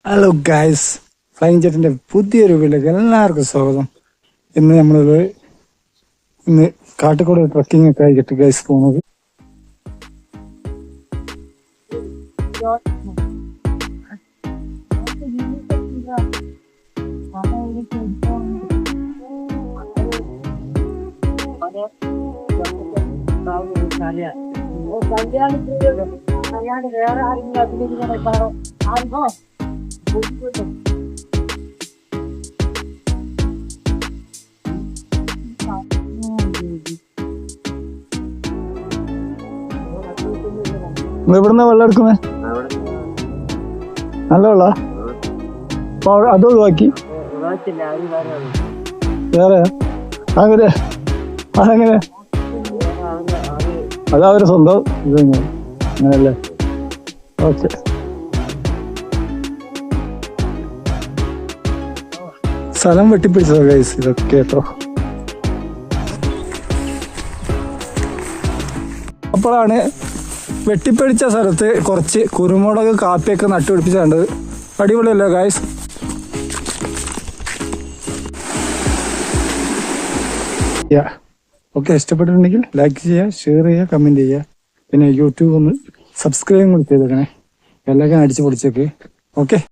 Hello guys, flying ജെറ്റിന്റെ പുതിയൊരു വീട്ടിലേക്ക് എല്ലാവർക്കും സ്വാഗതം. ഇന്ന് കാട്ടിക്കൂടെ ട്രക്കിംഗ് ഒക്കെ ആയിട്ട് ഗൈസ് പോകുന്നത്. വേറെ ആരെങ്കിലും അഭിനയിക്കുന്നോ? എവിടുന്ന വെള്ളം എടുക്കുന്നേ? നല്ല വെള്ള അത് ഒഴിവാക്കി വേറെ അങ്ങനെ അതെങ്ങനെ? അതവര് സ്വന്തം ഇത് അങ്ങനല്ലേ? ഓക്കെ. സ്ഥലം വെട്ടിപ്പിടിച്ചതോ ഗൈസ് ഇതൊക്കെ കേട്ടോ. അപ്പോഴാണ് വെട്ടിപ്പിടിച്ച സ്ഥലത്ത് കുറച്ച് കുരുമുളക് കാപ്പിയൊക്കെ നട്ടുപിടിപ്പിച്ചാണ്ട്. അടിപൊളിയല്ലേ ഗൈസ്? ഓക്കെ, ഇഷ്ടപ്പെട്ടിട്ടുണ്ടെങ്കിൽ ലൈക്ക് ചെയ്യുക, ഷെയർ ചെയ്യുക, കമൻറ്റ് ചെയ്യുക. പിന്നെ യൂട്യൂബ് ഒന്ന് സബ്സ്ക്രൈബും കൂടി ചെയ്തേക്കണേ. എല്ലാം അടിച്ചു പൊളിച്ചേക്ക്. ഓക്കെ.